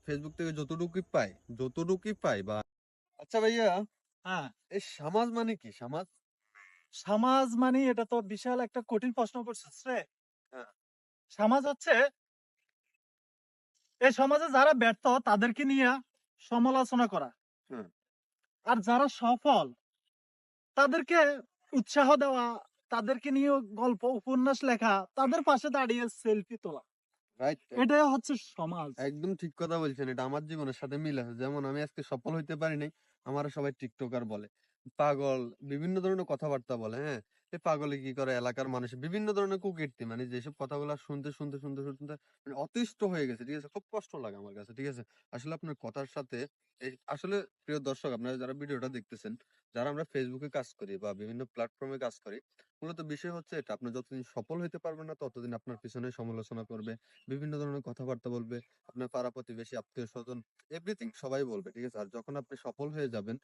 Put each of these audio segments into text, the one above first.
Facebook থেকে যতটুকুই পাই বা আচ্ছা ভাইয়া, হ্যাঁ, এই সমাজ মানে কি? সমাজ? সমাজ মানে এটা তো বিশাল একটা কঠিন প্রশ্ন করছিস রে। হ্যাঁ, সমাজ হচ্ছে এই সমাজে যারা ব্যর্থ তাদেরকে নিয়ে সমালোচনা করা। হুম, আর যারা সফল তাদেরকে উৎসাহ দেওয়া, তাদেরকে নিয়ে গল্প উপন্যাস লেখা, তাদের পাশে দাঁড়িয়ে সেলফি তোলা। রাইট। এটাই হচ্ছে সমাজ। একদম ঠিক কথা বলছেন। এটা আমার জীবনের সাথে মিল আছে। যেমন আমি আজকে সফল হইতে পারি নাই। আমারে সবাই টিকটকার বলে। পাগল, বিভিন্ন ধরনের কথাবার্তা বলে, হ্যাঁ? এই পাগলে কি করে এলাকার মানুষ বিভিন্ন ধরনের কুকীর্তি মানে যেসব কথাগুলা শুনতে মানে অতিষ্ঠ হয়ে গেছে। ঠিক আছে? খুব কষ্ট লাগে আমার কাছে। ঠিক আছে? আসলে আপনার কথার সাথে আসলে প্রিয় দর্শক আপনারা যারা ভিডিওটা দেখতেছেন, যারা আমরা ফেসবুকে কাজ করি বা বিভিন্ন প্ল্যাটফর্মে কাজ করি, মূলত বিষয় হচ্ছে এটা আপনি যতদিন সফল হইতে পারবেন না ততদিন আপনার পিছনে সমালোচনা করবে, বিভিন্ন ধরনের কথাবার্তা বলবে। আপনার পাড়া প্রতিবেশী, আত্মীয়স্বজন এভরিথিং সবাই বলবে। ঠিক আছে? আর যখন আপনি সফল হয়ে যাবেন,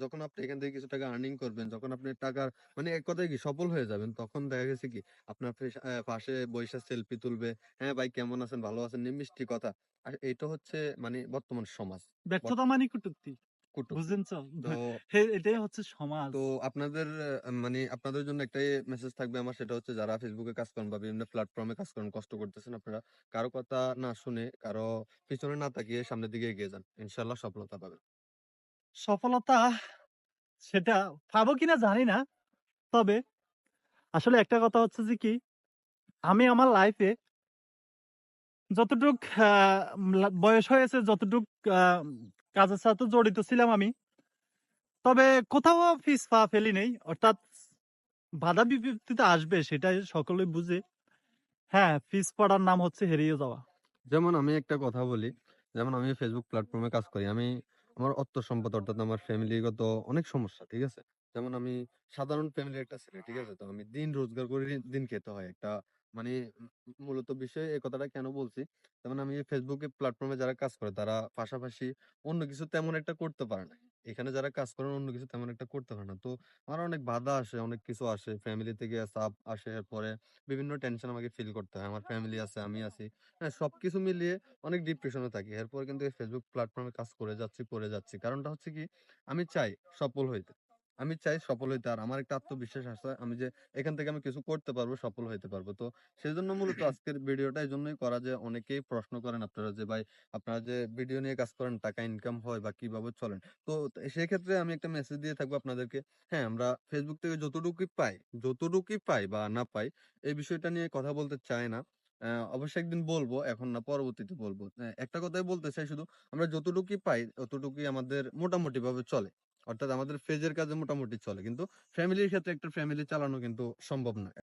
যখন আপনি এখান থেকে কিছু টাকা আর্নিং করবেন, যখন আপনি টাকার মানে এক কথায় কি সফল হয়ে যাবেন, তখন দেখা গেছে কি আপনার পাশে বইসা সেলফি তুলবে। হ্যাঁ ভাই কেমন আছেন? ভালো আছেন? নি মিষ্টি কথা। আর এটা হচ্ছে মানে বর্তমান সমাজ। বর্ত ব্যর্থতা মানে কটূক্তি। কটূক্তি। বুঝছেন তো? তো এটাই হচ্ছে সমাজ। তো আপনাদের মানে আপনাদের জন্য একটাই মেসেজ থাকবে আমার, সেটা হচ্ছে যারা ফেসবুকে কাজ করেন বা বিভিন্ন প্ল্যাটফর্মে কাজ করেন, কষ্ট করতেছেন আপনারা, কারো কথা না শুনে, কারো পিছনে না তাকিয়ে সামনের দিকে এগিয়ে যান। ইনশাআল্লাহ সফলতা পাবেন। সফলতা সেটা পাবো কিনা জানি না। তবে আসলে একটা কথা হচ্ছে যে কি, আমি আমার লাইফে যতটুক বয়স হয়েছে, যতটুক আ কাজের সাথে জড়িত ছিলাম আমি, তবে কোথাও পিছ পা ফেলি নাই। অর্থাৎ বাধা বিপত্তি তো আসবে সেটাই সকলেই বুঝে। হ্যাঁ, পিছ পড়ার নাম হচ্ছে হেরিয়ে যাওয়া। যেমন আমি একটা কথা বলি, যেমন আমি ফেসবুক প্ল্যাটফর্মে কাজ করি। আমার অর্থ সম্পদ অর্থাৎ আমার ফ্যামিলিগত অনেক সমস্যা, ঠিক আছে? যেমন আমি সাধারণ ফ্যামিলির একটা ছেলে, ঠিক আছে? তো আমি দিন রোজগার করে দিন খেতে হয়। একটা মানে মূলত বিষয় এই কথাটা কেন বলছি? যেমন আমি ফেসবুকে প্ল্যাটফর্মে যারা কাজ করে তারা পাশাপাশি অন্য কিছু তেমন একটা করতে পারে না। এখানে যারা কাজ করেন অন্য কিছু তেমন একটা করতে পারে না। তো আমার অনেক বাধা আসে, অনেক কিছু আসে। ফ্যামিলি থেকে চাপ আসে। এরপরে বিভিন্ন টেনশন আমাকে ফিল করতে হয়। আমার ফ্যামিলি আছে, আমি আছি। হ্যাঁ, সবকিছু মিলিয়ে অনেক ডিপ্রেশনে থাকি। এরপর কিন্তু এই ফেসবুক প্ল্যাটফর্মে কাজ করে যাচ্ছি। কারণটা হচ্ছে কি আমি চাই সফল হইতে। আমি চাই সফল হইতে। আর আমার একটা আত্মবিশ্বাস আছে আমি যে এখান থেকে আমি কিছু করতে পারবো, সফল হইতে পারবো। তো সেজন্য মূলত আজকের ভিডিওটা এজন্যই করা যে অনেকেই প্রশ্ন করেন আপনারা যে ভাই আপনারা যে ভিডিও নিয়ে কাজ করেন টাকা ইনকাম হয় বা কিভাবে চলেন? তো সেক্ষেত্রে আমি একটা মেসেজ দিয়ে থাকবো আপনাদেরকে। হ্যাঁ, আমরা ফেসবুক থেকে যতটুকুই পাই বা না পাই এই বিষয়টা নিয়ে কথা বলতে চাই না। অবশ্যই একদিন বলবো, এখন না পরবর্তীতে বলবো। একটা কথাই বলতে চাই শুধু, আমরা যতটুকুই পাই অতটুকুই আমাদের মোটামুটি ভাবে চলে। অর্থাৎ আমাদের ফেজের কাজে মোটামুটি চলে। কিন্তু ফ্যামিলির ক্ষেত্রে একটা ফ্যামিলি চালানো কিন্তু সম্ভব না।